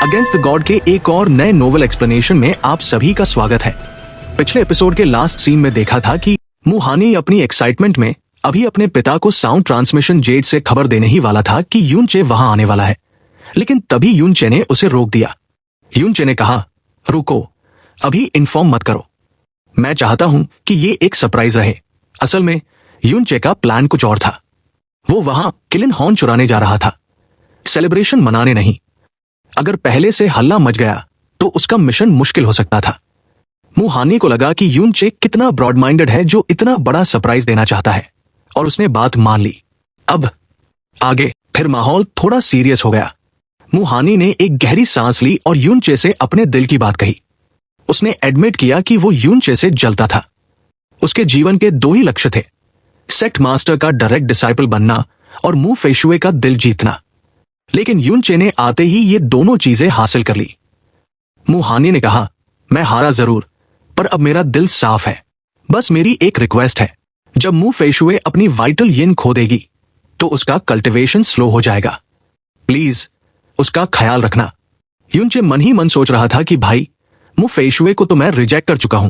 Against the God के एक और नए नोवेल एक्सप्लेनेशन में आप सभी का स्वागत है। पिछले एपिसोड के लास्ट सीन में देखा था कि मुहानी अपनी एक्साइटमेंट में अभी अपने पिता को साउंड ट्रांसमिशन जेट से खबर देने ही वाला था कि यूनचे वहां आने वाला है, लेकिन तभी यूनचे ने उसे रोक दिया। यूनचे ने कहा, रुको, अभी इन्फॉर्म मत करो, मैं चाहता हूं कि ये एक सरप्राइज रहे। असल में यूनचे का प्लान कुछ और था। वो वहां किलिन हॉर्न चुराने जा रहा था, सेलिब्रेशन मनाने नहीं। अगर पहले से हल्ला मच गया तो उसका मिशन मुश्किल हो सकता था। मुहानी को लगा कि यूनचे कितना ब्रॉड माइंडेड है जो इतना बड़ा सरप्राइज देना चाहता है, और उसने बात मान ली। अब आगे फिर माहौल थोड़ा सीरियस हो गया। मुहानी ने एक गहरी सांस ली और यूनचे से अपने दिल की बात कही। उसने एडमिट किया कि वो यूनचे से जलता था। उसके जीवन के दो ही लक्ष्य थे, सेक्ट मास्टर का डायरेक्ट डिसाइपल बनना और मु फेशुए का दिल जीतना। लेकिन यूनचे ने आते ही ये दोनों चीजें हासिल कर ली। मुहानी ने कहा, मैं हारा जरूर, पर अब मेरा दिल साफ है। बस मेरी एक रिक्वेस्ट है, जब मु फेशुए अपनी वाइटल यिन खो देगी तो उसका कल्टीवेशन स्लो हो जाएगा। प्लीज उसका ख्याल रखना। यूनचे मन ही मन सोच रहा था कि भाई, मु फेशुए को तो मैं रिजेक्ट कर चुका हूं,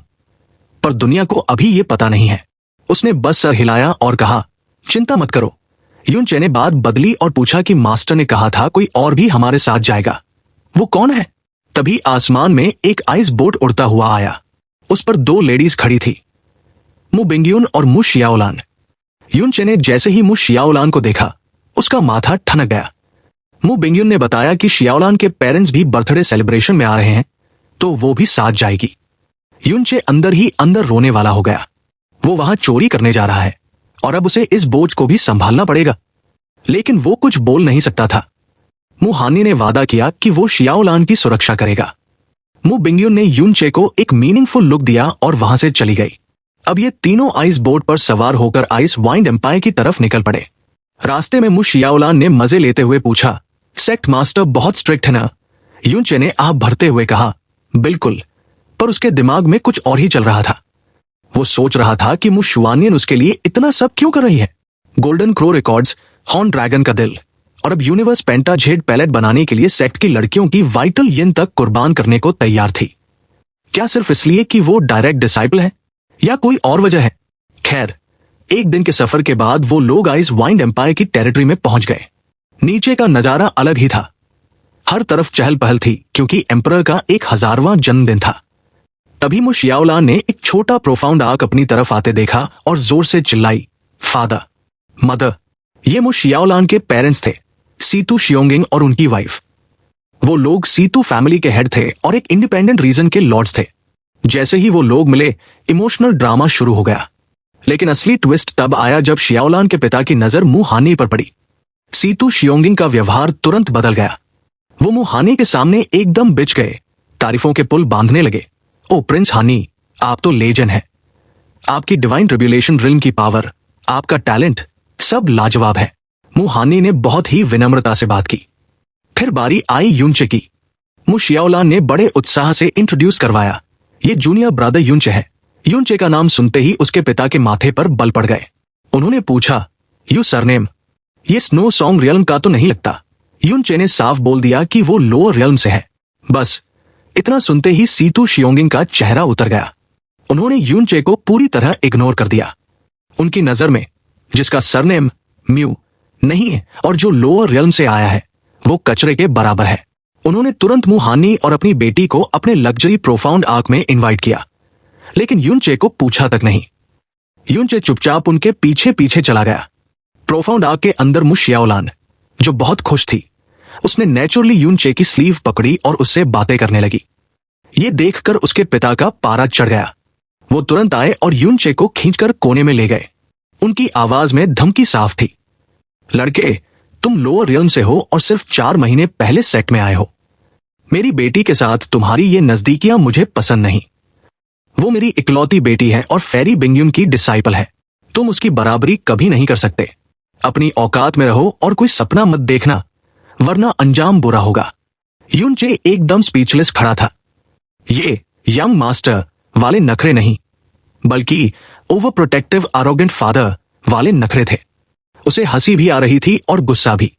पर दुनिया को अभी ये पता नहीं है। उसने बस सर हिलाया और कहा, चिंता मत करो। यूनचे ने बात बदली और पूछा कि मास्टर ने कहा था कोई और भी हमारे साथ जाएगा, वो कौन है? तभी आसमान में एक आइस बोट उड़ता हुआ आया। उस पर दो लेडीज खड़ी थी, मु बिंगयुन और मु शियाओलान। यूनचे ने जैसे ही मु शियाओलान को देखा, उसका माथा ठनक गया। मु बिंगयुन ने बताया कि शियाओलान के पेरेंट्स भी बर्थडे सेलिब्रेशन में आ रहे हैं, तो वो भी साथ जाएगी। यूनचे अंदर ही अंदर रोने वाला हो गया। वो वहां चोरी करने जा रहा है और अब उसे इस बोझ को भी संभालना पड़ेगा, लेकिन वो कुछ बोल नहीं सकता था। मुहानी ने वादा किया कि वो शियाओलान की सुरक्षा करेगा। मु बिंगयुन ने यूनचे को एक मीनिंगफुल लुक दिया और वहां से चली गई। अब ये तीनों आइस बोट पर सवार होकर आइस वाइंड एम्पायर की तरफ निकल पड़े। रास्ते में मु शियाओलान ने मजे लेते हुए पूछा, सेक्ट मास्टर बहुत स्ट्रिक्ट है ना? यूनचे ने आह भरते हुए कहा, बिल्कुल, पर उसके दिमाग में कुछ और ही चल रहा था। वो सोच रहा था कि मु शुआनियन उसके लिए इतना सब क्यों कर रही है। Golden crow records, horn dragon का दिल, और अब यूनिवर्स पेंटा जेड पैलेट बनाने के लिए सेक्ट की लड़कियों की वाइटल यिन तक कुर्बान करने को तैयार थी। क्या सिर्फ इसलिए कि वो डायरेक्ट डिसाइपल है, या कोई और वजह है? खैर, एक दिन के सफर के बाद वो लोग आइस वाइंड एम्पायर की टेरिटरी में पहुंच गए। नीचे का नजारा अलग ही था। हर तरफ चहल पहल थी क्योंकि एम्परर का 1000वां जन्मदिन था। तभी मु शियाओलान ने एक छोटा प्रोफाउंड आर्क अपनी तरफ आते देखा और जोर से चिल्लाई, फादर, मदर। ये मु शियाओलान के पेरेंट्स थे, सीतू शियोंगिंग और उनकी वाइफ। वो लोग सीतू फैमिली के हेड थे और एक इंडिपेंडेंट रीजन के लॉर्ड्स थे। जैसे ही वो लोग मिले, इमोशनल ड्रामा शुरू हो गया। लेकिन असली ट्विस्ट तब आया जब शियाओलान के पिता की नजर मुहानी पर पड़ी। सीतू शियोंगिंग का व्यवहार तुरंत बदल गया। वो मुहानी के सामने एकदम बिछ गए, तारीफों के पुल बांधने लगे। ओ प्रिंस हानी, आप तो लेजेंड हैं। आपकी डिवाइन ट्रिब्यूलेशन रिल्म की पावर, आपका टैलेंट, सब लाजवाब है। मुहानी ने बहुत ही विनम्रता से बात की। फिर बारी आई यूनचे की। मु शियाओलान ने बड़े उत्साह से इंट्रोड्यूस करवाया, ये जूनियर ब्रदर यूनचे है। यूनचे का नाम सुनते ही उसके पिता के माथे पर बल पड़ गए। उन्होंने पूछा, यू सरनेम? ये स्नो सॉन्ग रियल्म का तो नहीं लगता। यूनचे ने साफ बोल दिया कि वो लोअर रियल्म से है। बस इतना सुनते ही सीतू शियोंगिंग का चेहरा उतर गया। उन्होंने यूनचे को पूरी तरह इग्नोर कर दिया। उनकी नजर में जिसका सरनेम म्यू नहीं है और जो लोअर रियल्म से आया है, वो कचरे के बराबर है। उन्होंने तुरंत मुहानी और अपनी बेटी को अपने लग्जरी प्रोफाउंड आर्क में इनवाइट किया, लेकिन यूनचे को पूछा तक नहीं। यूनचे चुपचाप उनके पीछे पीछे चला गया। प्रोफाउंड आर्क के अंदर मु शियाओलान, जो बहुत खुश थी, उसने नेचुरली यूनचे की स्लीव पकड़ी और उससे बातें करने लगी। ये देखकर उसके पिता का पारा चढ़ गया। वो तुरंत आए और यूनचे को खींचकर कोने में ले गए। उनकी आवाज में धमकी साफ थी, लड़के, तुम लोअर रियल्म से हो और सिर्फ 4 महीने पहले सेक्ट में आए हो। मेरी बेटी के साथ तुम्हारी ये नजदीकियां मुझे पसंद नहीं। वो मेरी इकलौती बेटी है और फेरी बिंगयुन की डिसाइपल है। तुम उसकी बराबरी कभी नहीं कर सकते। अपनी औकात में रहो और कोई सपना मत देखना, वरना अंजाम बुरा होगा। यूनचे एकदम स्पीचलेस खड़ा था। ये यंग मास्टर वाले नखरे नहीं, बल्कि ओवर प्रोटेक्टिव आरोगेंट फादर वाले नखरे थे। उसे हंसी भी आ रही थी और गुस्सा भी।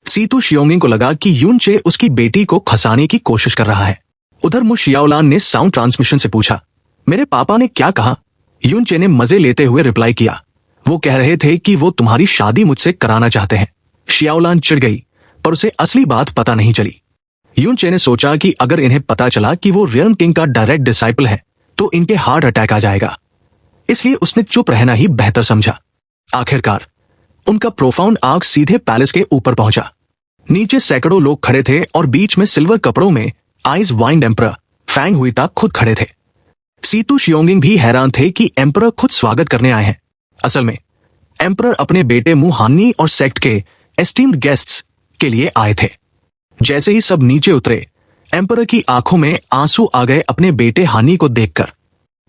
सीतू शियोंगिंग को लगा कि यूनचे उसकी बेटी को खसाने की कोशिश कर रहा है। उधर मु शियाओलान ने साउंड ट्रांसमिशन से पूछा, मेरे पापा ने क्या कहा? यूनचे ने मजे लेते हुए रिप्लाई किया, वो कह रहे थे कि वो तुम्हारी शादी मुझसे कराना चाहते हैं। शियाओलान चिढ़ गई, पर उसे असली बात पता नहीं चली। यूनचे ने सोचा कि अगर इन्हें पता चला कि वो रियल्म किंग का डायरेक्ट डिसाइपल है तो इनके हार्ट अटैक आ जाएगा, इसलिए उसने चुप रहना ही बेहतर समझा। आखिरकार उनका प्रोफाउंड आर्क सीधे पैलेस के ऊपर पहुंचा। नीचे सैकड़ों लोग खड़े थे और बीच में सिल्वर कपड़ों में आइस वाइंड एम्परर फैंग हुईता खुद खड़े थे। सीतू शियोंगिंग भी हैरान थे कि एम्परर खुद स्वागत करने आए हैं। असल में एम्परर अपने बेटे मु हानी और सेक्ट के एस्टीम्ड गेस्ट्स के लिए आए थे। जैसे ही सब नीचे उतरे, एम्परर की आंखों में आंसू आ गए अपने बेटे हानी को देखकर।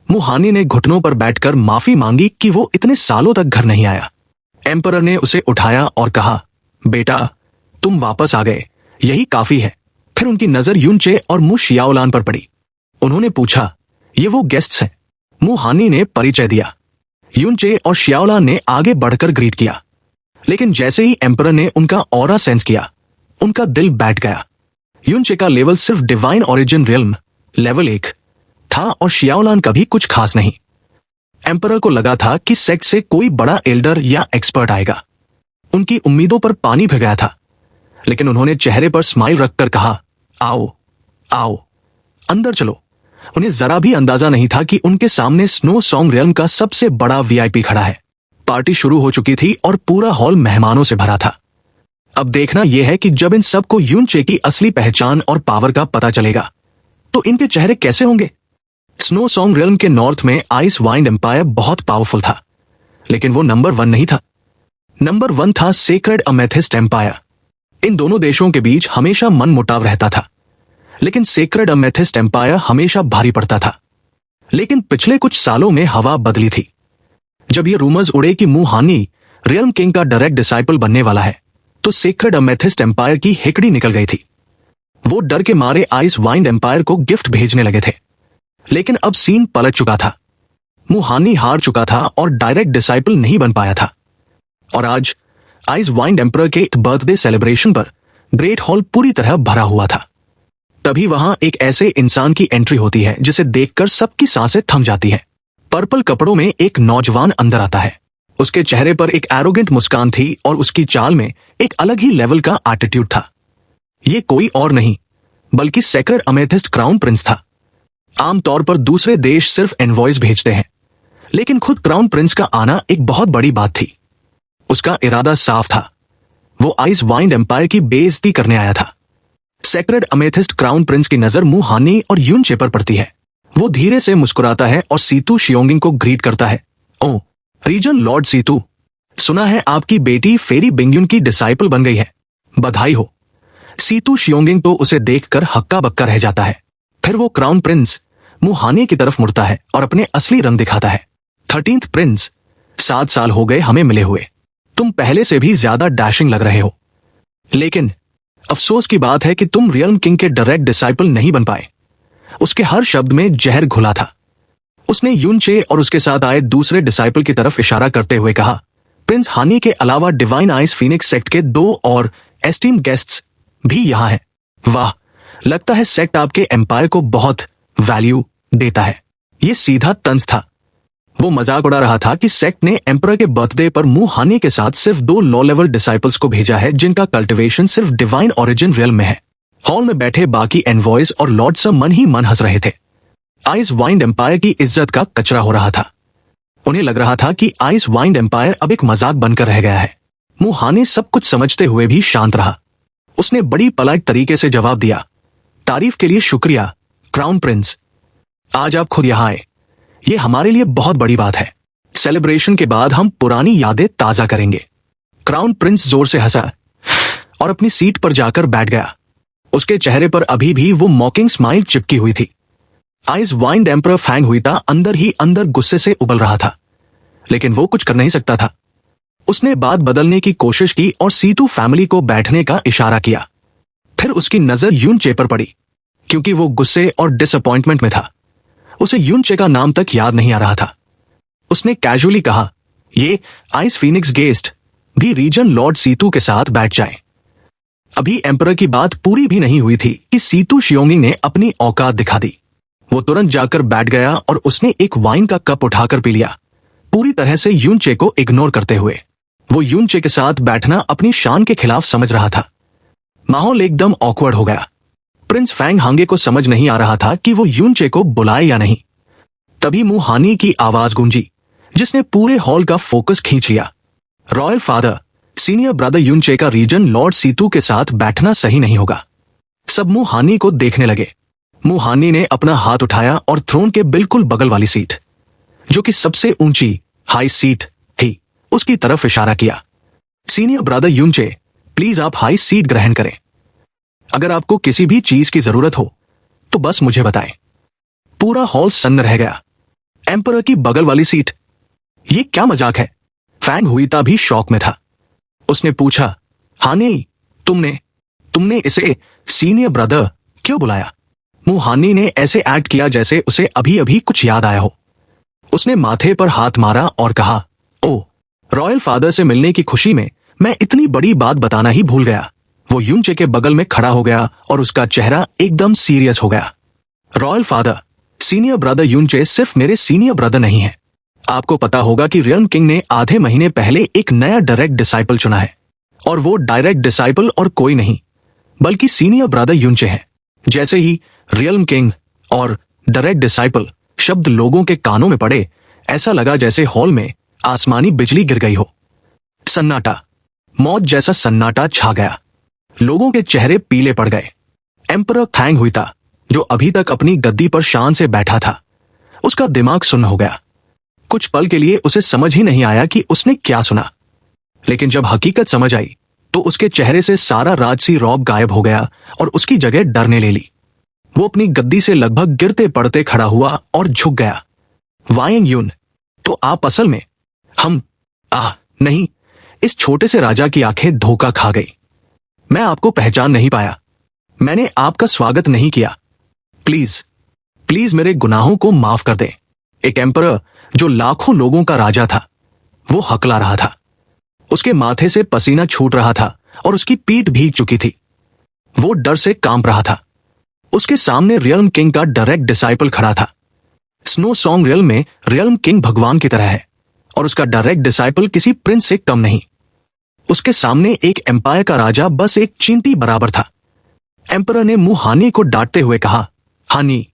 मु हानी ने घुटनों पर बैठकर माफी मांगी कि वो इतने सालों तक घर नहीं आया। एम्परर ने उसे उठाया और कहा, बेटा तुम वापस आ गए, यही काफी है। फिर उनकी नजर यूनचे और मु शियाओलान पर पड़ी। उन्होंने पूछा, ये वो गेस्ट्स हैं? मु हानी ने परिचय दिया। यूनचे और शियाओलान ने आगे बढ़कर ग्रीट किया, लेकिन जैसे ही एम्परर ने उनका ऑरा सेंस किया, उनका दिल बैठ गया। यूनचे का लेवल सिर्फ डिवाइन ओरिजिन रियल्म लेवल 1 था और शियाओलान का भी कुछ खास नहीं। एम्परर को लगा था कि सेक्ट से कोई बड़ा एल्डर या एक्सपर्ट आएगा। उनकी उम्मीदों पर पानी फिर गया था, लेकिन उन्होंने चेहरे पर स्माइल रखकर कहा, आओ आओ अंदर चलो। उन्हें जरा भी अंदाजा नहीं था कि उनके सामने स्नो सॉन्ग रियल्म का सबसे बड़ा वीआईपी खड़ा है। पार्टी शुरू हो चुकी थी और पूरा हॉल मेहमानों से भरा था। अब देखना यह है कि जब इन सबको यूनचे की असली पहचान और पावर का पता चलेगा तो इनके चेहरे कैसे होंगे। स्नो सॉन्ग रियल्म के नॉर्थ में आइस वाइंड एम्पायर बहुत पावरफुल था, लेकिन वो नंबर 1 नहीं था। नंबर 1 था सेक्रेड अमेथिस्ट एम्पायर। इन दोनों देशों के बीच हमेशा मनमुटाव रहता था, लेकिन सेक्रेड अमेथिस्ट एम्पायर हमेशा भारी पड़ता था। लेकिन पिछले कुछ सालों में हवा बदली थी। जब ये रूमर्स उड़े कि मु हानी रियल्म किंग का डायरेक्ट डिसाइपल बनने वाला है, तो सेक्रेड अमेथिस्ट एम्पायर की हिकड़ी निकल गई थी। वो डर के मारे आइस वाइंड एम्पायर को गिफ्ट भेजने लगे थे। लेकिन अब सीन पलट चुका था। मु हानी हार चुका था और डायरेक्ट डिसाइपल नहीं बन पाया था। और आज आइस वाइंड एम्परर के बर्थडे सेलिब्रेशन पर ग्रेट हॉल पूरी तरह भरा हुआ था। तभी वहां एक ऐसे इंसान की एंट्री होती है जिसे देखकर सबकी सांसें थम जाती हैं। पर्पल कपड़ों में एक नौजवान अंदर आता है। उसके चेहरे पर एक एरोगेंट मुस्कान थी और उसकी चाल में एक अलग ही लेवल का एटीट्यूड था। ये कोई और नहीं बल्कि सेक्रेड अमेथिस्ट क्राउन प्रिंस था। आमतौर पर दूसरे देश सिर्फ एनवॉयस भेजते हैं, लेकिन खुद क्राउन प्रिंस का आना एक बहुत बड़ी बात थी। उसका इरादा साफ था, वो आइस वाइंड एम्पायर की बेइज्जती करने आया था। सेक्रेड अमेथिस्ट क्राउन प्रिंस की नजर मु हानी और यूनचे पर पड़ती है। वो धीरे से मुस्कुराता है और सीतू शियोंगिंग को ग्रीट करता है। ओ रीजन लॉर्ड सीतू, सुना है आपकी बेटी फेरी बिंगयुन की डिसाइपल बन गई है, बधाई हो। सीतू शियोंगिंग तो उसे देखकर हक्का बक्का रह जाता है। फिर वो क्राउन प्रिंस मु हानी की तरफ मुड़ता है और अपने असली रंग दिखाता है। 13th प्रिंस, 7 साल हो गए हमें मिले हुए। तुम पहले से भी ज्यादा डैशिंग लग रहे हो, लेकिन अफसोस की बात है कि तुम रियल्म किंग के डायरेक्ट डिसाइपल नहीं बन पाए। उसके हर शब्द में जहर घुला था। उसने यूनचे और उसके साथ आए दूसरे डिसाइपल की तरफ इशारा करते हुए कहा, प्रिंस हानी के अलावा डिवाइन आइस फीनिक्स सेक्ट के 2 और एस्टीम गेस्ट्स भी यहां हैं। वाह, लगता है सेक्ट आपके एम्पायर को बहुत वैल्यू देता है। ये सीधा तंज था। वो मजाक उड़ा रहा था कि सेक्ट ने एम्परर के बर्थडे पर मु हानी के साथ सिर्फ 2 लो लेवल डिसाइपल्स को भेजा है जिनका कल्टिवेशन सिर्फ डिवाइन ओरिजिन रियल में है। हॉल में बैठे बाकी एनवॉयज और लॉर्ड सब मन ही मन हंस रहे थे। आइस वाइंड एम्पायर की इज्जत का कचरा हो रहा था। उन्हें लग रहा था कि आइस वाइंड एम्पायर अब एक मजाक बनकर रह गया है। मु हानी सब कुछ समझते हुए भी शांत रहा। उसने बड़ी पोलाइट तरीके से जवाब दिया, तारीफ के लिए शुक्रिया क्राउन प्रिंस। आज आप खुद यहां आए, ये हमारे लिए बहुत बड़ी बात है। सेलिब्रेशन के बाद हम पुरानी यादें ताजा करेंगे। क्राउन प्रिंस जोर से हंसा और अपनी सीट पर जाकर बैठ गया। उसके चेहरे पर अभी भी वो मॉकिंग स्माइल चिपकी हुई थी। आइस वाइंड एम्परर फैंग हुईता अंदर ही अंदर गुस्से से उबल रहा था, लेकिन वो कुछ कर नहीं सकता था। उसने बात बदलने की कोशिश की और सीतू फैमिली को बैठने का इशारा किया। फिर उसकी नजर यूनचे पर पड़ी, क्योंकि वो गुस्से और डिसअपॉइंटमेंट में था। उसे यूनचे का नाम तक याद नहीं आ रहा था। उसने कैजुअली कहा, ये आइस फीनिक्स गेस्ट भी रीजन लॉर्ड सीतू के साथ बैठ जाए। अभी एम्परर की बात पूरी भी नहीं हुई थी कि सीतू शियोंगिंग ने अपनी औकात दिखा दी। वो तुरंत जाकर बैठ गया और उसने एक वाइन का कप उठाकर पी लिया, पूरी तरह से यूनचे को इग्नोर करते हुए। वो यूनचे के साथ बैठना अपनी शान के खिलाफ समझ रहा था। माहौल एकदम ऑकवर्ड हो गया। प्रिंस फैंग हांगे को समझ नहीं आ रहा था कि वो यूनचे को बुलाए या नहीं। तभी मु हानी की आवाज गूंजी, जिसने पूरे हॉल का फोकस खींच लिया। रॉयल फादर, सीनियर ब्रदर यूनचे का रीजन लॉर्ड सीतू के साथ बैठना सही नहीं होगा। सब मु हानी को देखने लगे। मु हानी ने अपना हाथ उठाया और थ्रोन के बिल्कुल बगल वाली सीट, जो कि सबसे ऊंची हाई सीट थी, उसकी तरफ इशारा किया। सीनियर ब्रदर यूनचे, प्लीज आप हाई सीट ग्रहण करें। अगर आपको किसी भी चीज की जरूरत हो तो बस मुझे बताएं। पूरा हॉल सन्न रह गया। एम्परर की बगल वाली सीट, ये क्या मजाक है? फैंग हुईता भी शॉक में था। उसने पूछा, हानी, तुमने इसे सीनियर ब्रदर क्यों बुलाया? मु हानी ने ऐसे एक्ट किया जैसे उसे अभी अभी कुछ याद आया हो। उसने माथे पर हाथ मारा और कहा, ओ, रॉयल फादर से मिलने की खुशी में मैं इतनी बड़ी बात बताना ही भूल गया। वो यूनचे के बगल में खड़ा हो गया और उसका चेहरा एकदम सीरियस हो गया। रॉयल फादर, सीनियर ब्रदर यूनचे सिर्फ मेरे सीनियर ब्रदर नहीं है। आपको पता होगा कि रियल्म किंग ने आधे महीने पहले एक नया डायरेक्ट डिसाइपल चुना है, और वो डायरेक्ट डिसाइपल और कोई नहीं बल्कि सीनियर ब्रदर यूनचे है। जैसे ही रियल्म किंग और डायरेक्ट डिसाइपल शब्द लोगों के कानों में पड़े, ऐसा लगा जैसे हॉल में आसमानी बिजली गिर गई हो। सन्नाटा, मौत जैसा सन्नाटा छा गया। लोगों के चेहरे पीले पड़ गए। एम्परर फैंग हुईता, जो अभी तक अपनी गद्दी पर शान से बैठा था, उसका दिमाग सुन्न हो गया। कुछ पल के लिए उसे समझ ही नहीं आया कि उसने क्या सुना, लेकिन जब हकीकत समझ आई तो उसके चेहरे से सारा राजसी रौब गायब हो गया और उसकी जगह डरने ले ली। वो अपनी गद्दी से लगभग गिरते पड़ते खड़ा हुआ और झुक गया। वायंग यून, तो आप असल में नहीं, इस छोटे से राजा की आंखें धोखा खा गई। मैं आपको पहचान नहीं पाया। मैंने आपका स्वागत नहीं किया। प्लीज मेरे गुनाहों को माफ कर दे। एक एम्परर जो लाखों लोगों का राजा था, वो हकला रहा था। उसके माथे से पसीना छूट रहा था और उसकी पीठ भीग चुकी थी। वो डर से कांप रहा था। उसके सामने रियल्म किंग का डायरेक्ट डिसाइपल खड़ा था। स्नो सॉन्ग रियल्म में रियल्म किंग भगवान की तरह है और उसका डायरेक्ट डिसाइपल किसी प्रिंस से कम नहीं। उसके सामने एक एम्पायर का राजा बस एक चींटी बराबर था। एम्परर ने मु हानी को डांटते हुए कहा, हानी,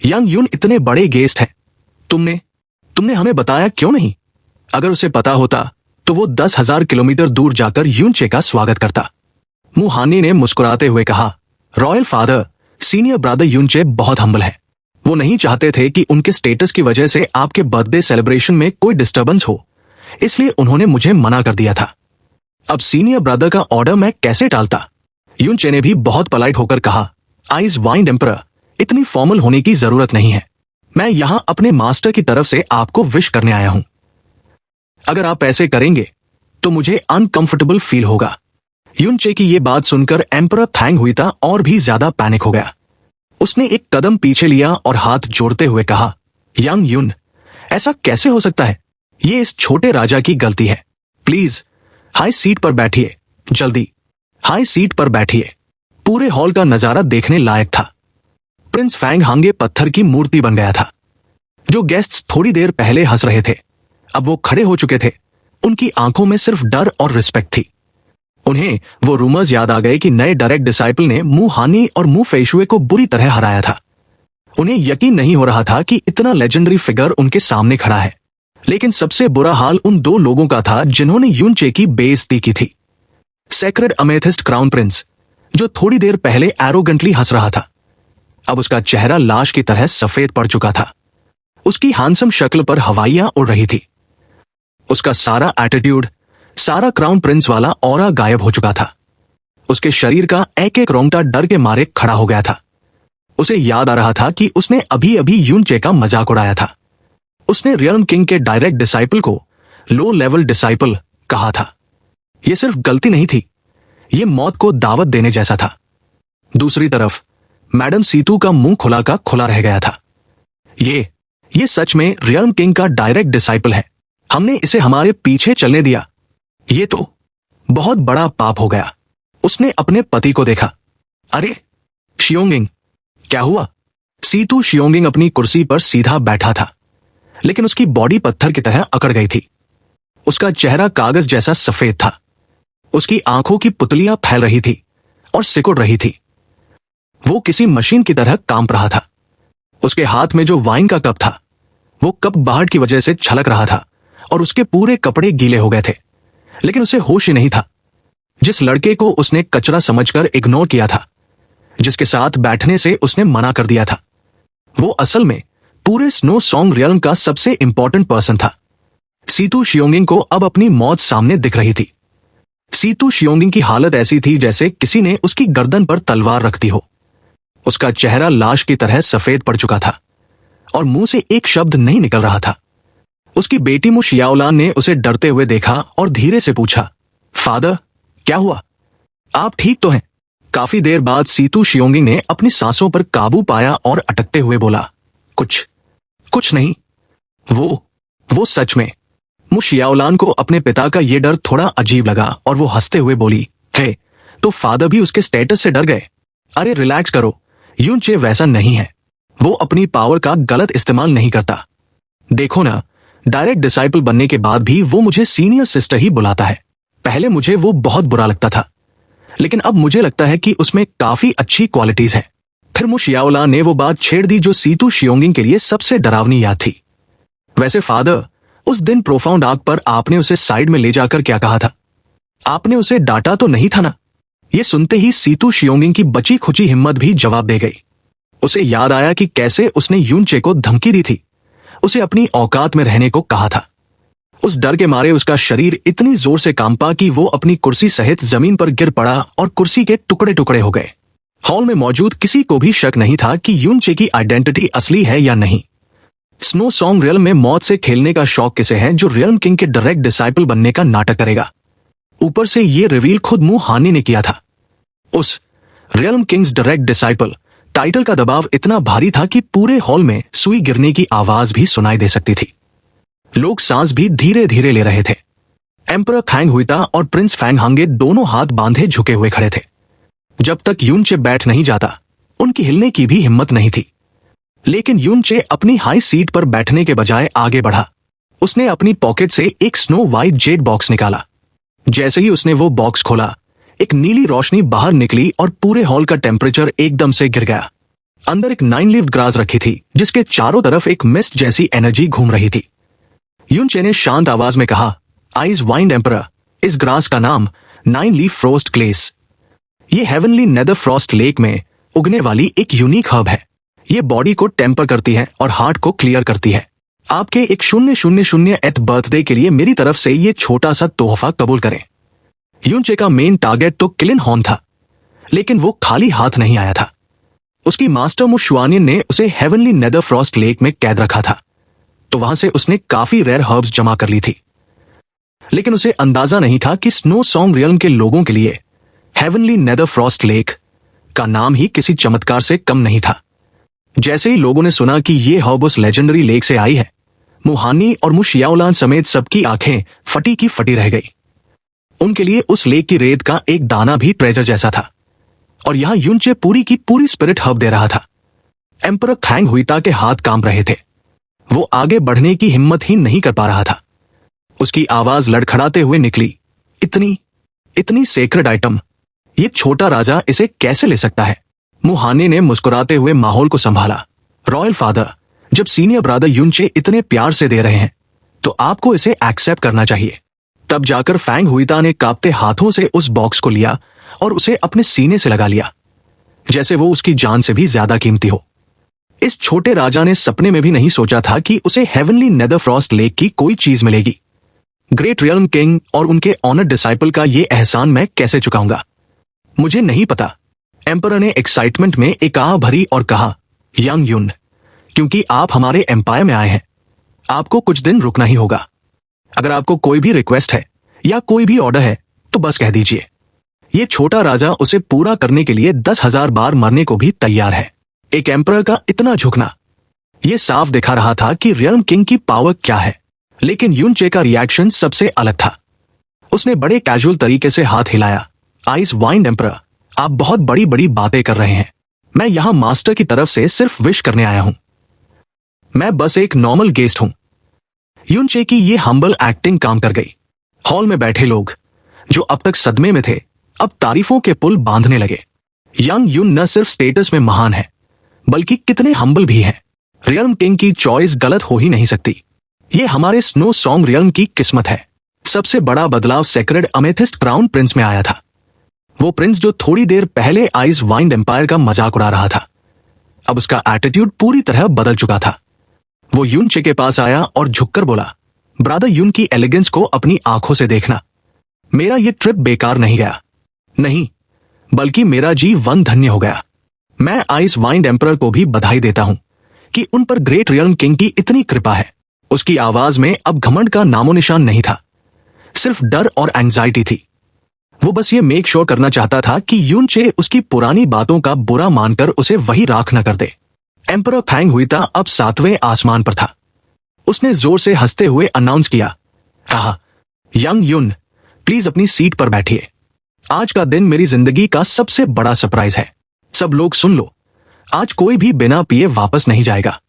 यंग यून इतने बड़े गेस्ट हैं, तुमने हमें बताया क्यों नहीं? अगर उसे पता होता तो वो 10,000 किलोमीटर दूर जाकर यूनचे का स्वागत करता। मु हानी ने मुस्कुराते हुए कहा, रॉयल फादर, सीनियर ब्रदर यूनचे बहुत हम्बल है। वो नहीं चाहते थे कि उनके स्टेटस की वजह से आपके बर्थडे सेलिब्रेशन में कोई डिस्टर्बेंस हो, इसलिए उन्होंने मुझे मना कर दिया था। अब सीनियर ब्रदर का ऑर्डर मैं कैसे टालता? यूनचे ने भी बहुत पोलाइट होकर कहा, आइज वाइंड एम्परर, इतनी फॉर्मल होने की जरूरत नहीं है। मैं यहां अपने मास्टर की तरफ से आपको विश करने आया हूं। अगर आप ऐसे करेंगे तो मुझे अनकंफर्टेबल फील होगा। यूनचे की यह बात सुनकर एम्परर फैंग हुईता और भी ज्यादा पैनिक हो गया। उसने एक कदम पीछे लिया और हाथ जोड़ते हुए कहा, यंग यून, ऐसा कैसे हो सकता है? ये इस छोटे राजा की गलती है। प्लीज हाई सीट पर बैठिए, जल्दी हाई सीट पर बैठिए। पूरे हॉल का नजारा देखने लायक था। प्रिंस फैंग हांगे पत्थर की मूर्ति बन गया था। जो गेस्ट्स थोड़ी देर पहले हंस रहे थे, अब वो खड़े हो चुके थे। उनकी आंखों में सिर्फ डर और रिस्पेक्ट थी। उन्हें वो रूमर्स याद आ गए कि नए डायरेक्ट डिसाइपल ने मु हानी और मु फेशुए को बुरी तरह हराया था। उन्हें यकीन नहीं हो रहा था कि इतना लेजेंडरी फिगर उनके सामने खड़ा है। लेकिन सबसे बुरा हाल उन दो लोगों का था जिन्होंने यूनचे की बेइज्जती की थी। सेक्रेड अमेथिस्ट क्राउन प्रिंस, जो थोड़ी देर पहले एरोगेंटली हंस रहा था, अब उसका चेहरा लाश की तरह सफेद पड़ चुका था। उसकी हैंडसम शक्ल पर हवाइयां उड़ रही थी। उसका सारा एटीट्यूड, सारा क्राउन प्रिंस वाला ऑरा गायब हो चुका था। उसके शरीर का एक एक रोंगटा डर के मारे खड़ा हो गया था। उसे याद आ रहा था कि उसने अभी अभी यूनचे का मजाक उड़ाया था। उसने रियल्म किंग के डायरेक्ट डिसाइपल को लो लेवल डिसाइपल कहा था। यह सिर्फ गलती नहीं थी, यह मौत को दावत देने जैसा था। दूसरी तरफ मैडम सीतू का मुंह खुला का खुला रह गया था। ये सच में रियल्म किंग का डायरेक्ट डिसाइपल है। हमने इसे हमारे पीछे चलने दिया। ये तो बहुत बड़ा पाप हो गया। उसने अपने पति को देखा। अरे शियोंगिंग, क्या हुआ? सीतू शियोंगिंग अपनी कुर्सी पर सीधा बैठा था, लेकिन उसकी बॉडी पत्थर की तरह अकड़ गई थी। उसका चेहरा कागज जैसा सफेद था। उसकी आंखों की पुतलियां फैल रही थी और सिकुड़ रही थी। वो किसी मशीन की तरह कांप रहा था। उसके हाथ में जो वाइन का कप था, वो कप बाहर की वजह से छलक रहा था और उसके पूरे कपड़े गीले हो गए थे, लेकिन उसे होश ही नहीं था। जिस लड़के को उसने कचरा समझकर इग्नोर किया था, जिसके साथ बैठने से उसने मना कर दिया था, वो असल में पूरे स्नो सॉन्ग रियल्म का सबसे इंपॉर्टेंट पर्सन था। सीतू शियोंगिंग को अब अपनी मौत सामने दिख रही थी। सीतू शियोंगिंग की हालत ऐसी थी जैसे किसी ने उसकी गर्दन पर तलवार रख दी हो। उसका चेहरा लाश की तरह सफेद पड़ चुका था और मुंह से एक शब्द नहीं निकल रहा था। उसकी बेटी मु शियाओलान ने उसे डरते हुए देखा और धीरे से पूछा, फादर, क्या हुआ? आप ठीक तो हैं? काफी देर बाद सीतू शियोंगिंग ने अपनी सांसों पर काबू पाया और अटकते हुए बोला, कुछ नहीं। वो सच में। मु शियाओलान को अपने पिता का ये डर थोड़ा अजीब लगा और वो हंसते हुए बोली, हे, तो फादर भी उसके स्टेटस से डर गए? अरे रिलैक्स करो, यूनचे वैसा नहीं है। वो अपनी पावर का गलत इस्तेमाल नहीं करता। देखो ना, डायरेक्ट डिसाइपल बनने के बाद भी वो मुझे सीनियर सिस्टर ही बुलाता है। पहले मुझे वो बहुत बुरा लगता था, लेकिन अब मुझे लगता है कि उसमें काफी अच्छी क्वालिटीज हैं। फिर मु शियाओलान ने वो बात छेड़ दी जो सीतू शियोंगिंग के लिए सबसे डरावनी याद थी। वैसे फादर, उस दिन प्रोफाउंड आग पर आपने उसे साइड में ले जाकर क्या कहा था? आपने उसे डांटा तो नहीं था ना? ये सुनते ही सीतू शियोंगिंग की बची खुची हिम्मत भी जवाब दे गई। उसे याद आया कि कैसे उसने यूनचे को धमकी दी थी, उसे अपनी औकात में रहने को कहा था। उस डर के मारे उसका शरीर इतनी जोर से कांपा कि वो अपनी कुर्सी सहित जमीन पर गिर पड़ा और कुर्सी के टुकड़े टुकड़े हो गए। हॉल में मौजूद किसी को भी शक नहीं था कि यूनचे की आइडेंटिटी असली है या नहीं। स्नो सॉन्ग रियल्म में मौत से खेलने का शौक किसे है जो रियल्म किंग के डायरेक्ट डिसाइपल बनने का नाटक करेगा? ऊपर से ये रिवील खुद मु हानी ने किया था। उस realm Kings direct disciple title का दबाव इतना भारी था कि पूरे हॉल में सुई गिरने की आवाज भी सुनाई दे सकती थी। लोग सांस भी धीरे धीरे ले रहे थे। एम्परर खैंग हुइता और प्रिंस फैंग हांगे दोनों हाथ बांधे झुके हुए खड़े थे। जब तक यूनचे बैठ नहीं जाता, उनकी हिलने की भी हिम्मत नहीं थी। लेकिन यूनचे अपनी हाई सीट पर बैठने के बजाय आगे बढ़ा। उसने अपनी पॉकेट से एक स्नो वाइट जेड बॉक्स निकाला। जैसे ही उसने वो बॉक्स खोला, एक नीली रोशनी बाहर निकली और पूरे हॉल का टेम्परेचर एकदम से गिर गया। अंदर एक 9 लीव्ड ग्रास रखी थी जिसके चारों तरफ एक मिस्ट जैसी एनर्जी घूम रही थी। यूनचे ने शांत आवाज में कहा, आइज वाइंड एम्परर, इस ग्रास का नाम 9 लीफ फ्रोस्ट ग्लेस। ये हेवनली नेदर फ्रॉस्ट लेक में उगने वाली एक यूनिक हर्ब है। ये बॉडी को टेम्पर करती है और हार्ट को क्लियर करती है। आपके एक 000th बर्थडे के लिए मेरी तरफ से ये छोटा सा तोहफा कबूल करें। यूनचे का मेन टारगेट तो किलिन हॉर्न था, लेकिन वो खाली हाथ नहीं आया था। उसकी मास्टर मु शुआनियन ने उसे हेवनली नेदर फ्रॉस्ट लेक में कैद रखा था, तो वहां से उसने काफी रेयर हर्ब्स जमा कर ली थी। लेकिन उसे अंदाजा नहीं था कि स्नो सॉन्ग रियल्म के लोगों के लिए हेवनली नेदर फ्रॉस्ट लेक का नाम ही किसी चमत्कार से कम नहीं था। जैसे ही लोगों ने सुना कि ये हर्ब उस लेजेंडरी लेक से आई है, मुहानी और मु शियाओलान समेत सबकी आंखें फटी की फटी रह गई। उनके लिए उस लेक की रेत का एक दाना भी ट्रेजर जैसा था, और यहां यूनचे पूरी की पूरी स्पिरिट हर्ब दे रहा था। एम्परर खैंग हुइता के हाथ कांप रहे थे। वो आगे बढ़ने की हिम्मत ही नहीं कर पा रहा था। उसकी आवाज लड़खड़ाते हुए निकली, इतनी सेक्रेड आइटम, ये छोटा राजा इसे कैसे ले सकता है? मुहाने ने मुस्कुराते हुए माहौल को संभाला। रॉयल फादर, जब सीनियर ब्रदर यूनचे इतने प्यार से दे रहे हैं, तो आपको इसे एक्सेप्ट करना चाहिए। तब जाकर फैंग हुइता ने कांपते हाथों से उस बॉक्स को लिया और उसे अपने सीने से लगा लिया, जैसे वो उसकी जान से भी ज्यादा कीमती हो। इस छोटे राजा ने सपने में भी नहीं सोचा था कि उसे हेवनली नेदर फ्रॉस्ट लेक की कोई चीज मिलेगी। ग्रेट रियल्म किंग और उनके ऑनर डिसाइपल का ये एहसान मैं कैसे चुकाऊंगा? मुझे नहीं पता। एम्परर ने एक्साइटमेंट में एक आह भरी और कहा, यंग यून, क्योंकि आप हमारे एम्पायर में आए हैं, आपको कुछ दिन रुकना ही होगा। अगर आपको कोई भी रिक्वेस्ट है या कोई भी ऑर्डर है तो बस कह दीजिए। ये छोटा राजा उसे पूरा करने के लिए 10,000 बार मरने को भी तैयार है। एक एम्परर का इतना झुकना, यह साफ दिखा रहा था कि रियल्म किंग की पावर क्या है। लेकिन यूनचे का रिएक्शन सबसे अलग था। उसने बड़े कैजुअल तरीके से हाथ हिलाया, आइस वाइंड एम्परर, आप बहुत बड़ी बड़ी बातें कर रहे हैं। मैं यहां मास्टर की तरफ से सिर्फ विश करने आया हूं। मैं बस एक नॉर्मल गेस्ट हूं। युनचे की ये हम्बल एक्टिंग काम कर गई। हॉल में बैठे लोग जो अब तक सदमे में थे, अब तारीफों के पुल बांधने लगे। यंग युन न सिर्फ स्टेटस में महान है, बल्कि कितने हम्बल भी हैं। रियल्म किंग की चॉइस गलत हो ही नहीं सकती। ये हमारे स्नो सॉन्ग रियल्म की किस्मत है। सबसे बड़ा बदलाव सेक्रेड अमेथिस्ट क्राउन प्रिंस में आया था। वो प्रिंस जो थोड़ी देर पहले आइस वाइंड एम्पायर का मजाक उड़ा रहा था, अब उसका एटीट्यूड पूरी तरह बदल चुका था। वो युनचे के पास आया और झुककर बोला, ब्रदर युन की एलिगेंस को अपनी आंखों से देखना। मेरा ये ट्रिप बेकार नहीं गया, नहीं, बल्कि मेरा जीवन धन्य हो गया। मैं आइस वाइंड एम्परर को भी बधाई देता हूं कि उन पर ग्रेट रियल्म किंग की इतनी कृपा है। उसकी आवाज में अब घमंड का नामो निशान नहीं था, सिर्फ डर और एंजाइटी थी। वो बस ये मेक श्योर करना चाहता था कि युनचे उसकी पुरानी बातों का बुरा मानकर उसे वही राख न कर दे। एम्परर फैंग हुईता अब 7वें आसमान पर था। उसने जोर से हंसते हुए अनाउंस किया, कहा, यंग युन, प्लीज अपनी सीट पर बैठिए। आज का दिन मेरी जिंदगी का सबसे बड़ा सरप्राइज है। सब लोग सुन लो, आज कोई भी बिना पिए वापस नहीं जाएगा।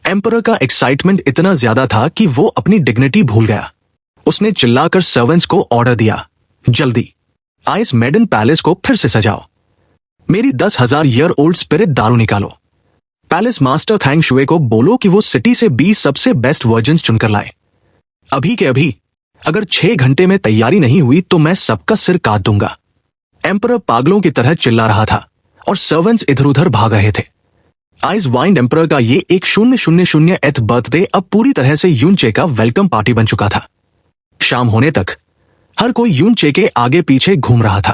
एम्परर का एक्साइटमेंट इतना ज्यादा था कि वो अपनी डिग्निटी भूल गया। उसने चिल्लाकर सर्वेंट्स को ऑर्डर दिया, जल्दी आइस मेडन पैलेस को फिर से सजाओ। मेरी 10,000 ईयर ओल्ड स्पिरिट दारू निकालो। पैलेस मास्टर फैंग शुए को बोलो कि वो सिटी से 20 सबसे बेस्ट वर्जन्स चुनकर लाए। अभी के अभी। अगर 6 घंटे में तैयारी नहीं हुई तो मैं सबका सिर काट दूंगा। एम्परर पागलों की तरह चिल्ला रहा था और सर्वेंट्स इधर उधर भाग रहे थे। आइस वाइंड एम्परर का ये एक 000th बर्थडे अब पूरी तरह से युनचे का वेलकम पार्टी बन चुका था। शाम होने तक हर कोई युनचे के आगे पीछे घूम रहा था।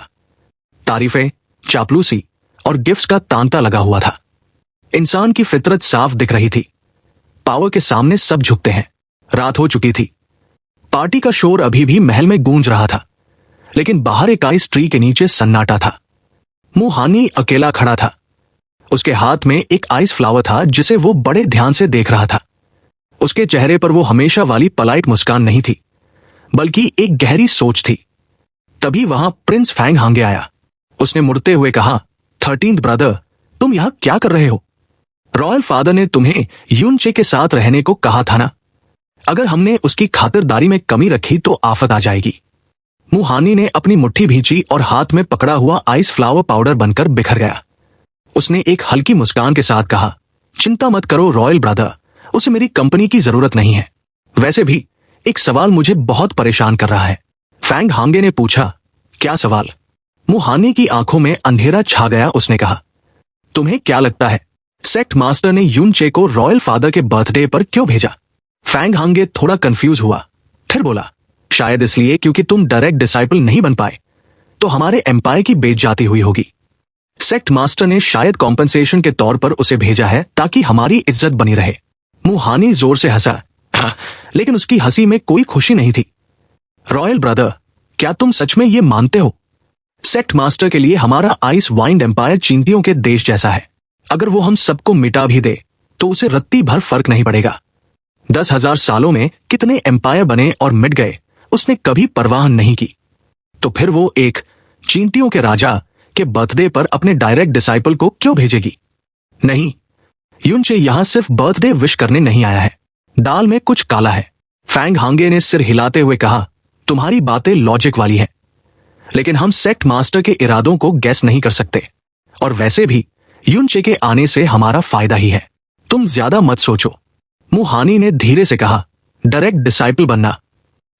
तारीफें, चापलूसी और गिफ्ट्स का तांता लगा हुआ था। इंसान की फितरत साफ दिख रही थी। पावर के सामने सब झुकते हैं। रात हो चुकी थी। पार्टी का शोर अभी भी महल में गूंज रहा था, लेकिन बाहर एक आइस ट्री के नीचे सन्नाटा था। मुहानी अकेला खड़ा था। उसके हाथ में एक आइस फ्लावर था जिसे वो बड़े ध्यान से देख रहा था। उसके चेहरे पर वो हमेशा वाली पलाइट मुस्कान नहीं थी, बल्कि एक गहरी सोच थी। तभी वहां प्रिंस फैंग हांगे आया। उसने मुड़ते हुए कहा, 13th ब्रदर, तुम यहां क्या कर रहे हो? रॉयल फादर ने तुम्हें युनचे के साथ रहने को कहा था ना। अगर हमने उसकी खातिरदारी में कमी रखी तो आफत आ जाएगी। मुहानी ने अपनी मुट्ठी भींची और हाथ में पकड़ा हुआ आइस फ्लावर पाउडर बनकर बिखर गया। उसने एक हल्की मुस्कान के साथ कहा, चिंता मत करो रॉयल ब्रदर, उसे मेरी कंपनी की जरूरत नहीं है। वैसे भी एक सवाल मुझे बहुत परेशान कर रहा है। फैंग हांगे ने पूछा, क्या सवाल? मुहानी की आंखों में अंधेरा छा गया। उसने कहा, तुम्हें क्या लगता है सेक्ट मास्टर ने युनचे को रॉयल फादर के बर्थडे पर क्यों भेजा? फैंग हांगे थोड़ा कंफ्यूज हुआ, फिर बोला, शायद इसलिए क्योंकि तुम डायरेक्ट डिसाइपल नहीं बन पाए, तो हमारे एम्पायर की बेइज्जती हुई होगी। सेक्ट मास्टर ने शायद कॉम्पनसेशन के तौर पर उसे भेजा है ताकि हमारी इज्जत बनी रहे। मुहानी जोर से हंसा, लेकिन उसकी हंसी में कोई खुशी नहीं थी। रॉयल ब्रदर, क्या तुम सच में ये मानते हो? सेक्ट मास्टर के लिए हमारा आइस वाइंड एम्पायर चींटियों के देश जैसा है। अगर वो हम सबको मिटा भी दे तो उसे रत्ती भर फर्क नहीं पड़ेगा। 10,000 सालों में कितने एम्पायर बने और मिट गए, उसने कभी परवाह नहीं की। तो फिर वो एक चींटियों के राजा के बर्थडे पर अपने डायरेक्ट डिसाइपल को क्यों भेजेगी? नहीं, युनचे यहां सिर्फ बर्थडे विश करने नहीं आया है। दाल में कुछ काला है। फैंग हांगे ने सिर हिलाते हुए कहा, तुम्हारी बातें लॉजिक वाली हैं, लेकिन हम सेक्ट मास्टर के इरादों को गैस नहीं कर सकते। और वैसे भी युनचे के आने से हमारा फायदा ही है। तुम ज्यादा मत सोचो। मुहानी ने धीरे से कहा, डायरेक्ट डिसाइपल बनना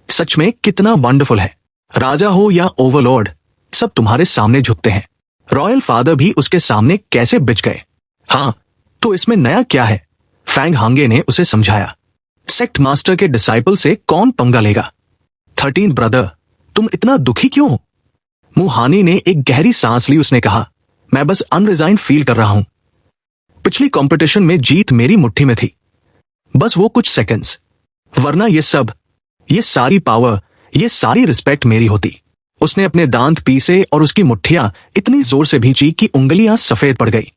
सच में कितना वंडरफुल है। राजा हो या ओवरलॉर्ड, सब तुम्हारे सामने झुकते हैं। रॉयल फादर भी उसके सामने कैसे बिछ गए। हाँ, तो इसमें नया क्या है? फैंग हांगे ने उसे समझाया। सेक्ट मास्टर के डिसाइपल से कौन पंगा लेगा? 13th ब्रदर, तुम इतना दुखी क्यों हो? मुहानी ने एक गहरी सांस ली। उसने कहा, मैं बस अनरिजाइन फील कर रहा हूं। पिछली कंपटीशन में जीत मेरी मुट्ठी में थी, बस वो कुछ सेकंड्स, वरना ये सब, ये सारी पावर, ये सारी रिस्पेक्ट मेरी होती। उसने अपने दांत पीसे और उसकी मुट्ठियां इतनी जोर से भींची कि उंगलियां सफेद पड़ गई।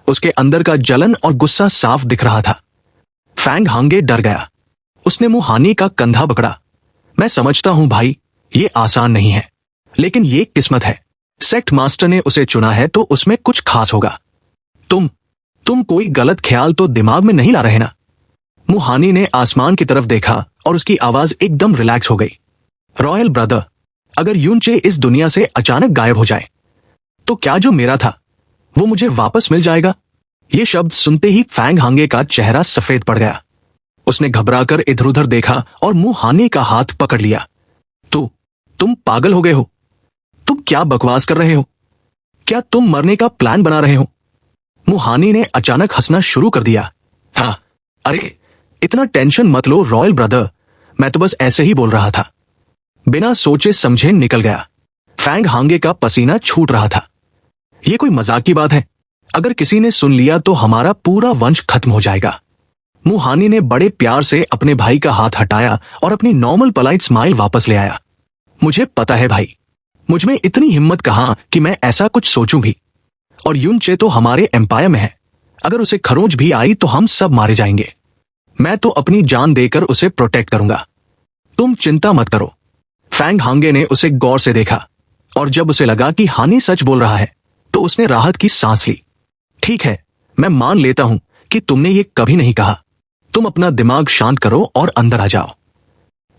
उसके अंदर का जलन और गुस्सा साफ दिख रहा था। फैंग हांगे डर गया। उसने मुहानी का कंधा पकड़ा। मैं समझता हूं भाई, ये आसान नहीं है, लेकिन ये किस्मत है, सेक्ट मास्टर ने उसे चुना है तो उसमें कुछ खास होगा। तुम कोई गलत ख्याल तो दिमाग में नहीं ला रहे ना? मुहानी ने आसमान की तरफ देखा और उसकी आवाज एकदम रिलैक्स हो गई। रॉयल ब्रदर, अगर यूनचे इस दुनिया से अचानक गायब हो जाए तो क्या जो मेरा था वो मुझे वापस मिल जाएगा? ये शब्द सुनते ही फैंग हांगे का चेहरा सफेद पड़ गया। उसने घबराकर इधर उधर देखा और मुहानी का हाथ पकड़ लिया। तुम पागल हो गए हो? तुम क्या बकवास कर रहे हो? क्या तुम मरने का प्लान बना रहे हो? मुहानी ने अचानक हंसना शुरू कर दिया। हाँ, अरे इतना टेंशन मत लो रॉयल ब्रदर, मैं तो बस ऐसे ही बोल रहा था। बिना सोचे समझे निकल गया। फैंग हांगे का पसीना छूट रहा था। यह कोई मजाक की बात है? अगर किसी ने सुन लिया तो हमारा पूरा वंश खत्म हो जाएगा। मुहानी ने बड़े प्यार से अपने भाई का हाथ हटाया और अपनी नॉर्मल पोलाइट स्माइल वापस ले आया। मुझे पता है भाई, मुझमें इतनी हिम्मत कहां कि मैं ऐसा कुछ सोचूं भी। और यूनचे तो हमारे एम्पायर में है, अगर उसे खरोंच भी आई तो हम सब मारे जाएंगे। मैं तो अपनी जान देकर उसे प्रोटेक्ट करूंगा, तुम चिंता मत करो। फैंग हांगे ने उसे गौर से देखा और जब उसे लगा कि हानी सच बोल रहा है तो उसने राहत की सांस ली। ठीक है, मैं मान लेता हूं कि तुमने ये कभी नहीं कहा। तुम अपना दिमाग शांत करो और अंदर आ जाओ।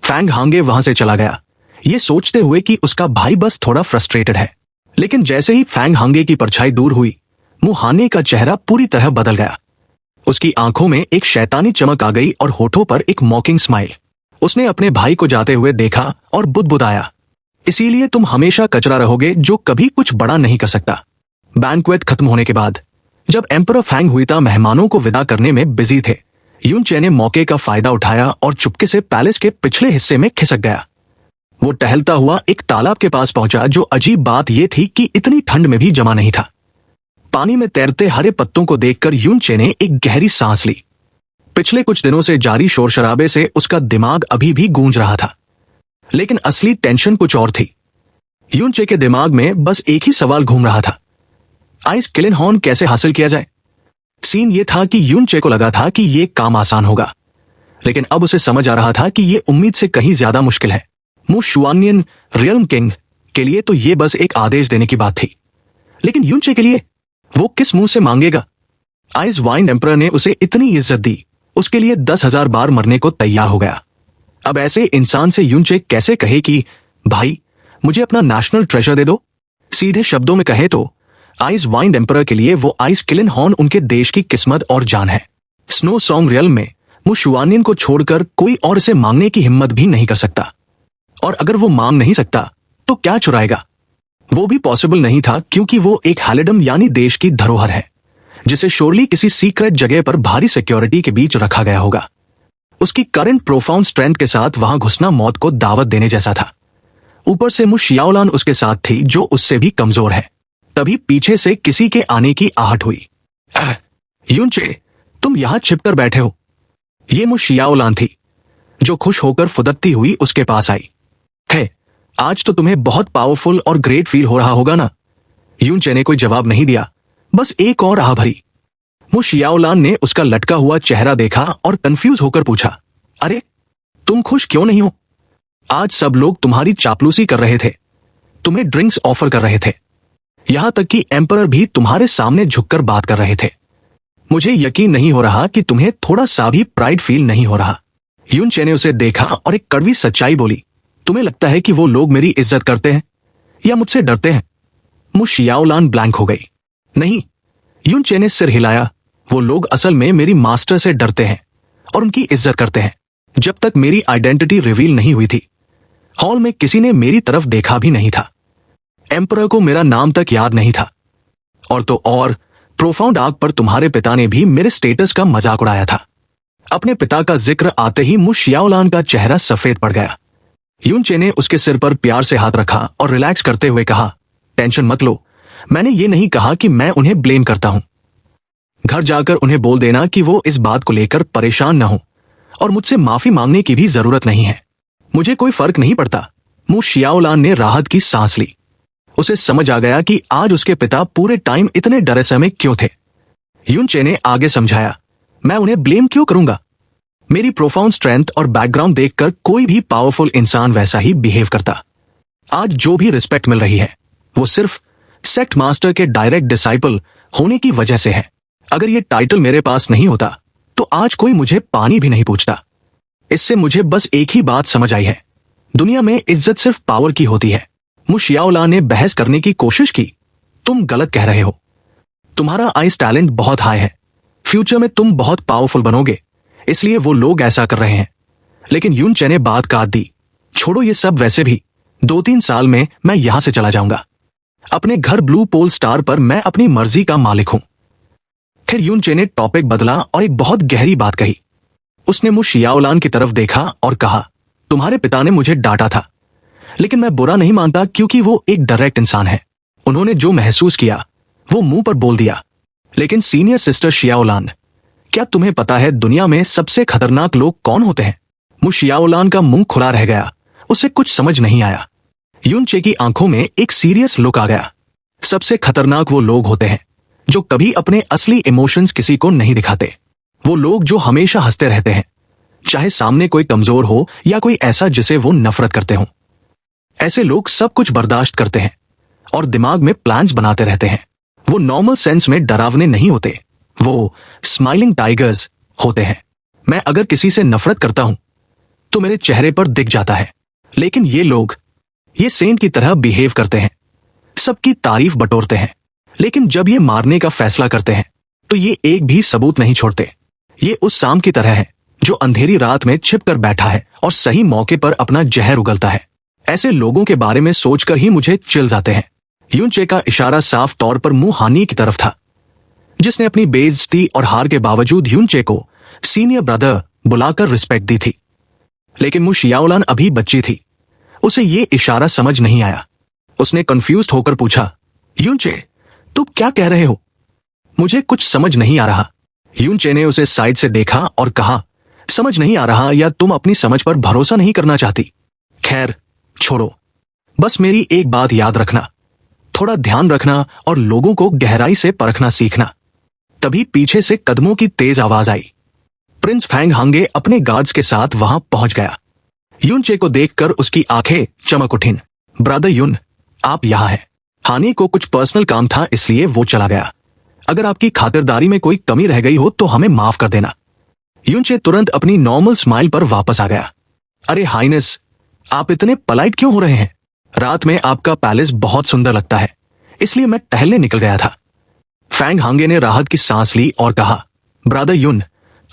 फैंग हांगे वहां से चला गया, ये सोचते हुए कि उसका भाई बस थोड़ा फ्रस्ट्रेटेड है। लेकिन जैसे ही फैंग हांगे की परछाई दूर हुई, मुहाने का चेहरा पूरी तरह बदल गया। उसकी आंखों में एक शैतानी चमक आ गई और होठों पर एक मॉकिंग स्माइल। उसने अपने भाई को जाते हुए देखा और बुदबुदाया, इसीलिए तुम हमेशा कचरा रहोगे जो कभी कुछ बड़ा नहीं कर सकता। बैंक्वेट खत्म होने के बाद जब एम्परर फैंग हुईता मेहमानों को विदा करने में बिजी थे, यूनचे ने मौके का फायदा उठाया और चुपके से पैलेस के पिछले हिस्से में खिसक गया। वो टहलता हुआ एक तालाब के पास पहुंचा, जो अजीब बात यह थी कि इतनी ठंड में भी जमा नहीं था। पानी में तैरते हरे पत्तों को देखकर यूनचे ने एक गहरी सांस ली। पिछले कुछ दिनों से जारी शोर शराबे से उसका दिमाग अभी भी गूंज रहा था, लेकिन असली टेंशन कुछ और थी। यूनचे के दिमाग में बस एक ही सवाल घूम रहा था, आइस किलिनहॉर्न कैसे हासिल किया जाए। सीन ये था कि यूनचे को लगा था कि ये काम आसान होगा, लेकिन अब उसे समझ आ रहा था कि ये उम्मीद से कहीं ज्यादा मुश्किल है। मु शुआनियन रियल्म किंग के लिए तो ये बस एक आदेश देने की बात थी, लेकिन यूनचे के लिए वो किस मुंह से मांगेगा? आइस वाइंड एम्परर ने उसे इतनी इज्जत दी, उसके लिए 10,000 बार मरने को तैयार हो गया। अब ऐसे इंसान से यूनचे कैसे कहे कि भाई मुझे अपना नेशनल ट्रेजर दे दो? सीधे शब्दों में कहे तो आइस वाइंड एम्परर के लिए वो आइस किलिनहॉर्न उनके देश की किस्मत और जान है। स्नो सॉन्ग रियल में मु शुआनियन को छोड़कर कोई और इसे मांगने की हिम्मत भी नहीं कर सकता, और अगर वो मांग नहीं सकता तो क्या चुराएगा? वो भी पॉसिबल नहीं था, क्योंकि वो एक हैलिडम यानी देश की धरोहर है, जिसे श्योरली किसी सीक्रेट जगह पर भारी सिक्योरिटी के बीच रखा गया होगा। उसकी करंट प्रोफाउंड स्ट्रेंथ के साथ वहां घुसना मौत को दावत देने जैसा था। ऊपर से मु शियाओलान उसके साथ थी, जो उससे भी कमजोर है। तभी पीछे से किसी के आने की आहट हुई। यूनचे, तुम यहां छिपकर बैठे हो। ये मु शियाओलान थी, जो खुश होकर फुदकती हुई उसके पास आई। है, आज तो तुम्हें बहुत पावरफुल और ग्रेट फील हो रहा होगा ना? यूनचे ने कोई जवाब नहीं दिया, बस एक और आह भरी। मु शियाओलान ने उसका लटका हुआ चेहरा देखा और कंफ्यूज होकर पूछा, अरे तुम खुश क्यों नहीं हो? आज सब लोग तुम्हारी चापलूसी कर रहे थे, तुम्हें ड्रिंक्स ऑफर कर रहे थे, यहां तक कि एम्परर भी तुम्हारे सामने झुककर बात कर रहे थे। मुझे यकीन नहीं हो रहा कि तुम्हें थोड़ा सा भी प्राइड फील नहीं हो रहा। यूनचे ने उसे देखा और एक कड़वी सच्चाई बोली, तुम्हें लगता है कि वो लोग मेरी इज्जत करते हैं या मुझसे डरते हैं? मु शियाओलान ब्लैंक हो गई। नहीं, यूनचे ने सिर हिलाया, वो लोग असल में मेरी मास्टर से डरते हैं और उनकी इज्जत करते हैं। जब तक मेरी आइडेंटिटी रिवील नहीं हुई थी, हॉल में किसी ने मेरी तरफ देखा भी नहीं था। एम्परर को मेरा नाम तक याद नहीं था, और तो और प्रोफाउंड आग पर तुम्हारे पिता ने भी मेरे स्टेटस का मजाक उड़ाया था। अपने पिता का जिक्र आते ही मु शियाओलान का चेहरा सफेद पड़ गया। यूनचे ने उसके सिर पर प्यार से हाथ रखा और रिलैक्स करते हुए कहा, टेंशन मत लो, मैंने ये नहीं कहा कि मैं उन्हें ब्लेम करता हूं। घर जाकर उन्हें बोल देना कि वो इस बात को लेकर परेशान न हो, और मुझसे माफी मांगने की भी जरूरत नहीं है। मुझे कोई फर्क नहीं पड़ता। मु शियाओलान ने राहत की सांस ली। उसे समझ आ गया कि आज उसके पिता पूरे टाइम इतने डरे समय क्यों थे। यूनचे ने आगे समझाया, मैं उन्हें ब्लेम क्यों करूंगा? मेरी प्रोफाउंड स्ट्रेंथ और बैकग्राउंड देखकर कोई भी पावरफुल इंसान वैसा ही बिहेव करता। आज जो भी रिस्पेक्ट मिल रही है वो सिर्फ सेक्ट मास्टर के डायरेक्ट डिसाइपल होने की वजह से है। अगर ये टाइटल मेरे पास नहीं होता तो आज कोई मुझे पानी भी नहीं पूछता। इससे मुझे बस एक ही बात समझ आई है, दुनिया में इज्जत सिर्फ पावर की होती है। मु शियाओला ने बहस करने की कोशिश की। तुम गलत कह रहे हो, तुम्हारा आइस टैलेंट बहुत हाई है, फ्यूचर में तुम बहुत पावरफुल बनोगे, इसलिए वो लोग ऐसा कर रहे हैं। लेकिन यून चे ने बात काट दी। छोड़ो ये सब, वैसे भी 2-3 साल में मैं यहां से चला जाऊंगा। अपने घर ब्लू पोल स्टार पर मैं अपनी मर्जी का मालिक हूं। फिर यून चे ने टॉपिक बदला और एक बहुत गहरी बात कही। उसने मु शियाओलान की तरफ देखा और कहा, तुम्हारे पिता ने मुझे डांटा था, लेकिन मैं बुरा नहीं मानता क्योंकि वो एक डायरेक्ट इंसान है। उन्होंने जो महसूस किया वो मुंह पर बोल दिया। लेकिन सीनियर सिस्टर शियाओलान, क्या तुम्हें पता है दुनिया में सबसे खतरनाक लोग कौन होते हैं? मु शियाओलान का मुंह खुला रह गया, उसे कुछ समझ नहीं आया। यून चे की आंखों में एक सीरियस लुक आ गया। सबसे खतरनाक वो लोग होते हैं जो कभी अपने असली इमोशंस किसी को नहीं दिखाते। वो लोग जो हमेशा हंसते रहते हैं, चाहे सामने कोई कमजोर हो या कोई ऐसा जिसे वो नफरत करते हो। ऐसे लोग सब कुछ बर्दाश्त करते हैं और दिमाग में प्लान्स बनाते रहते हैं। वो नॉर्मल सेंस में डरावने नहीं होते, वो स्माइलिंग टाइगर्स होते हैं। मैं अगर किसी से नफरत करता हूं तो मेरे चेहरे पर दिख जाता है। लेकिन ये लोग ये सेंट की तरह बिहेव करते हैं, सबकी तारीफ बटोरते हैं, लेकिन जब ये मारने का फैसला करते हैं तो ये एक भी सबूत नहीं छोड़ते। ये उस सांप की तरह है जो अंधेरी रात में छिपकर बैठा है और सही मौके पर अपना जहर उगलता है। ऐसे लोगों के बारे में सोचकर ही मुझे चिल्स आते हैं। यून चे का इशारा साफ तौर पर मु हानी की तरफ था, जिसने अपनी बेइज्जती और हार के बावजूद यून चे को सीनियर ब्रदर बुलाकर रिस्पेक्ट दी थी। लेकिन मु शियाओलान अभी बच्ची थी, उसे ये इशारा समझ नहीं आया। उसने कंफ्यूज्ड होकर पूछा, यून चे तुम क्या कह रहे हो? मुझे कुछ समझ नहीं आ रहा। यून चे ने उसे साइड से देखा और कहा, समझ नहीं आ रहा या तुम अपनी समझ पर भरोसा नहीं करना चाहती? खैर छोड़ो, बस मेरी एक बात याद रखना, थोड़ा ध्यान रखना और लोगों को गहराई से परखना सीखना। तभी पीछे से कदमों की तेज आवाज आई। प्रिंस फैंग हांगे अपने गार्ड्स के साथ वहां पहुंच गया। यून चे को देखकर उसकी आंखें चमक उठीं। ब्रदर यून, आप यहां हैं। हानी को कुछ पर्सनल काम था इसलिए वो चला गया। अगर आपकी खातिरदारी में कोई कमी रह गई हो तो हमें माफ कर देना। यून चे तुरंत अपनी नॉर्मल स्माइल पर वापस आ गया। अरे हाइनेस, आप इतने पोलाइट क्यों हो रहे हैं? रात में आपका पैलेस बहुत सुंदर लगता है, इसलिए मैं टहलने निकल गया था। फैंग हांगे ने राहत की सांस ली और कहा, ब्रदर यून,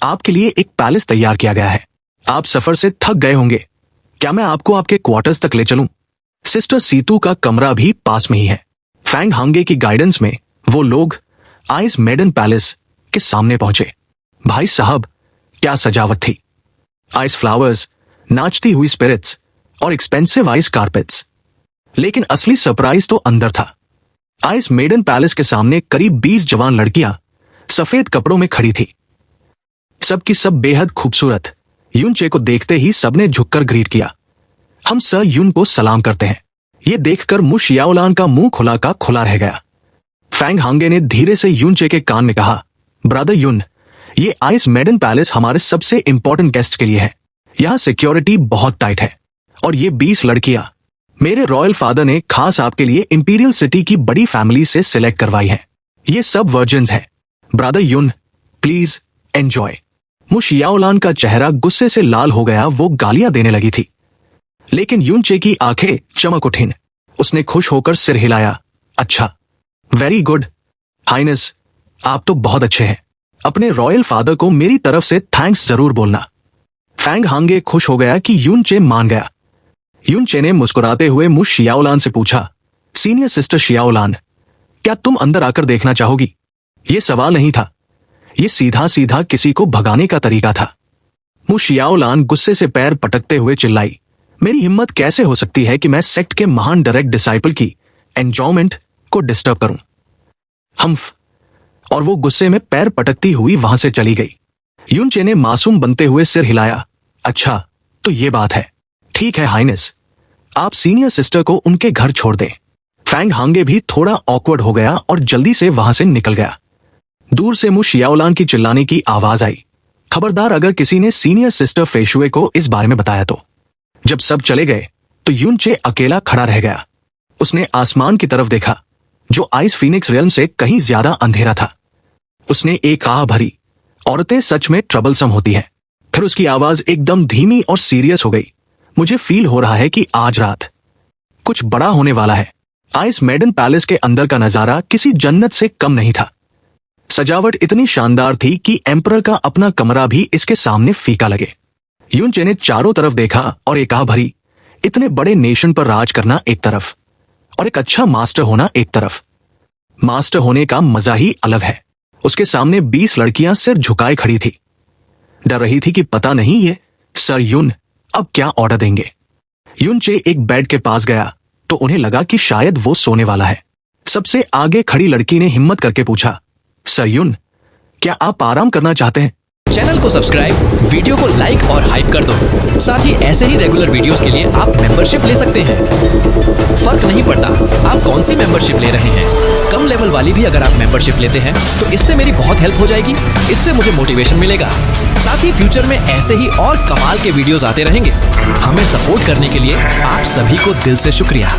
आपके लिए एक पैलेस तैयार किया गया है। आप सफर से थक गए होंगे, क्या मैं आपको आपके क्वार्टर्स तक ले चलूं? सिस्टर सीतू का कमरा भी पास में ही है। फैंग हांगे की गाइडेंस में वो लोग आइस मेडन पैलेस के सामने पहुंचे। भाई साहब, क्या सजावट थी! आइस फ्लावर्स, नाचती हुई स्पिरिट्स और एक्सपेंसिव आइस कारपेट्स। लेकिन असली सरप्राइज तो अंदर था। आइस मेडन पैलेस के सामने करीब 20 जवान लड़कियां सफेद कपड़ों में खड़ी थी। सबकी सब बेहद खूबसूरत। यून चे को देखते ही सबने झुककर ग्रीट किया। हम सर यून को सलाम करते हैं। ये देखकर मु शियाओलान का मुंह खुला का खुला रह गया। फैंग हांगे ने धीरे से यून चे के कान में कहा, ब्रदर यून, ये आइस मेडन पैलेस हमारे सबसे इंपॉर्टेंट गेस्ट के लिए है। यहां सिक्योरिटी बहुत टाइट है और ये 20 लड़कियां मेरे रॉयल फादर ने खास आपके लिए इंपीरियल सिटी की बड़ी फैमिली से सिलेक्ट करवाई है। ये सब वर्जिन्स हैं। ब्रदर यून, प्लीज एंजॉय। मु शियाओलान का चेहरा गुस्से से लाल हो गया, वो गालियां देने लगी थी। लेकिन यून चे की आंखें चमक उठीं। उसने खुश होकर सिर हिलाया। अच्छा, वेरी गुड हाइनेस, आप तो बहुत अच्छे हैं। अपने रॉयल फादर को मेरी तरफ से थैंक्स जरूर बोलना। फैंग हांगे खुश हो गया कि यून चे मान गया। यून चे ने मुस्कुराते हुए मु शियाओलान से पूछा, सीनियर सिस्टर शियाओलान, क्या तुम अंदर आकर देखना चाहोगी? यह सवाल नहीं था, ये सीधा सीधा किसी को भगाने का तरीका था। मु शियाओलान गुस्से से पैर पटकते हुए चिल्लाई, मेरी हिम्मत कैसे हो सकती है कि मैं सेक्ट के महान डायरेक्ट डिसाइपल की एंजॉयमेंट को डिस्टर्ब करूं? हम्फ। और वो गुस्से में पैर पटकती हुई वहां से चली गई। यून चे ने मासूम बनते हुए सिर हिलाया। अच्छा, तो ये बात है। ठीक है हाइनेस, आप सीनियर सिस्टर को उनके घर छोड़ दें। फैंग हांगे भी थोड़ा ऑकवर्ड हो गया और जल्दी से वहां से निकल गया। दूर से मु शियाओलान की चिल्लाने की आवाज आई, खबरदार अगर किसी ने सीनियर सिस्टर फेशुए को इस बारे में बताया तो। जब सब चले गए तो युनचे अकेला खड़ा रह गया। उसने आसमान की तरफ देखा जो आइस फीनिक्स रियल्म से कहीं ज्यादा अंधेरा था। उसने एक आह भरी, औरतें सच में ट्रबलसम होती हैं। फिर उसकी आवाज एकदम धीमी और सीरियस हो गई। मुझे फील हो रहा है कि आज रात कुछ बड़ा होने वाला है। आइस मेडन पैलेस के अंदर का नजारा किसी जन्नत से कम नहीं था। सजावट इतनी शानदार थी कि एम्परर का अपना कमरा भी इसके सामने फीका लगे। युनचे ने चारों तरफ देखा और एक आह भरी, इतने बड़े नेशन पर राज करना एक तरफ और एक अच्छा मास्टर होना एक तरफ। मास्टर होने का मजा ही अलग है। उसके सामने 20 लड़कियां सिर झुकाए खड़ी थी, डर रही थी कि पता नहीं ये सर युन अब क्या ऑर्डर देंगे। युनचे एक बेड के पास गया तो उन्हें लगा कि शायद वो सोने वाला है। सबसे आगे खड़ी लड़की ने हिम्मत करके पूछा, सर युन, क्या आप आराम करना चाहते हैं? चैनल को सब्सक्राइब, वीडियो को लाइक और हाइप कर दो। साथ ही ऐसे ही रेगुलर वीडियोस के लिए आप मेंबरशिप ले सकते हैं। फर्क नहीं पड़ता आप कौन सी मेंबरशिप ले रहे हैं। कम लेवल वाली भी अगर आप मेंबरशिप लेते हैं तो इससे मेरी बहुत हेल्प हो जाएगी। इससे मुझे मोटिवेशन मिलेगा। साथ ही फ्यूचर में ऐसे ही और कमाल के वीडियोस आते रहेंगे। हमें सपोर्ट करने के लिए आप सभी को दिल से शुक्रिया।